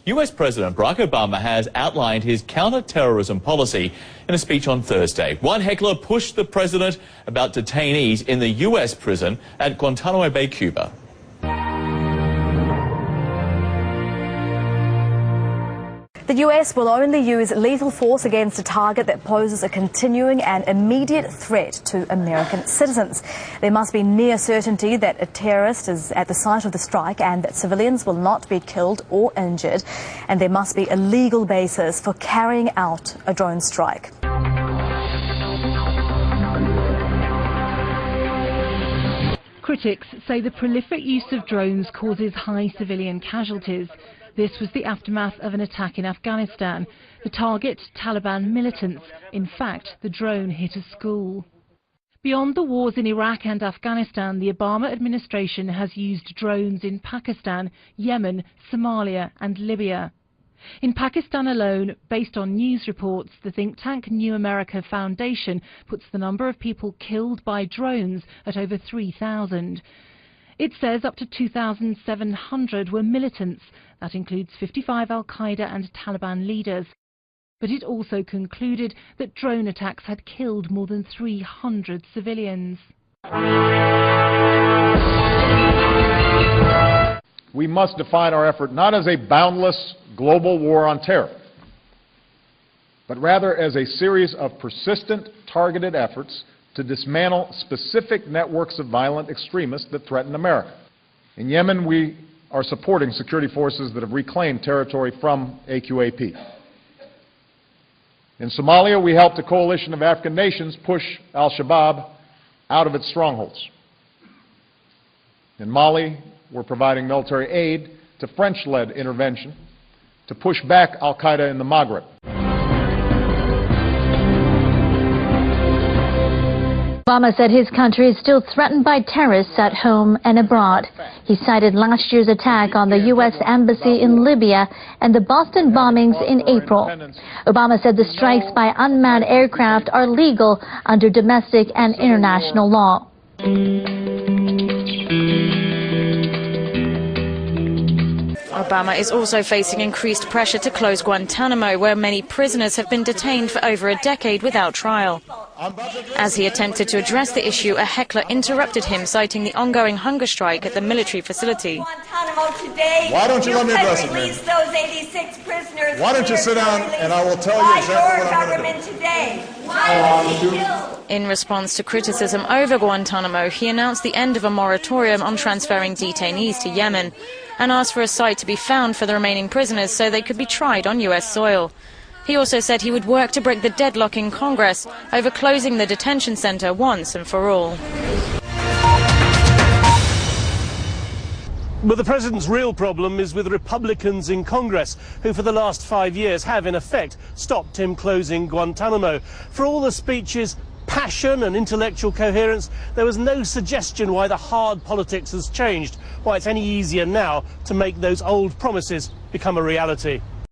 US President Barack Obama has outlined his counter-terrorism policy in a speech on Thursday. One heckler pushed the president about detainees in the US prison at Guantanamo Bay, Cuba. The US will only use lethal force against a target that poses a continuing and immediate threat to American citizens. There must be near certainty that a terrorist is at the site of the strike and that civilians will not be killed or injured. And there must be a legal basis for carrying out a drone strike. Critics say the prolific use of drones causes high civilian casualties. This was the aftermath of an attack in Afghanistan. The target, Taliban militants. In fact, the drone hit a school. Beyond the wars in Iraq and Afghanistan, the Obama administration has used drones in Pakistan, Yemen, Somalia and Libya. In Pakistan alone, based on news reports, the think tank New America Foundation puts the number of people killed by drones at over 3,000. It says up to 2,700 were militants. That includes 55 al-Qaeda and Taliban leaders. But it also concluded that drone attacks had killed more than 300 civilians. We must define our effort not as a boundless global war on terror, but rather as a series of persistent, targeted efforts to dismantle specific networks of violent extremists that threaten America. In Yemen, we are supporting security forces that have reclaimed territory from AQAP. In Somalia, we helped a coalition of African nations push al-Shabaab out of its strongholds. In Mali, we're providing military aid to French-led intervention to push back al-Qaeda in the Maghreb. Obama said his country is still threatened by terrorists at home and abroad. He cited last year's attack on the U.S. Embassy in Libya and the Boston bombings in April. Obama said the strikes by unmanned aircraft are legal under domestic and international law. Obama is also facing increased pressure to close Guantanamo, where many prisoners have been detained for over a decade without trial. As he attempted to address the issue, a heckler interrupted him, citing the ongoing hunger strike at the military facility. Why don't you let me address it, man? Those 86 prisoners. Why don't you sit down and I will tell you exactly what I'm going to do. Today. Why was he killed? In response to criticism over Guantanamo, he announced the end of a moratorium on transferring detainees to Yemen and asked for a site to be found for the remaining prisoners so they could be tried on U.S. soil. He also said he would work to break the deadlock in Congress over closing the detention center once and for all. But the president's real problem is with Republicans in Congress, who for the last 5 years have, in effect, stopped him closing Guantanamo. For all the speeches, passion and intellectual coherence, there was no suggestion why the hard politics has changed, why it's any easier now to make those old promises become a reality.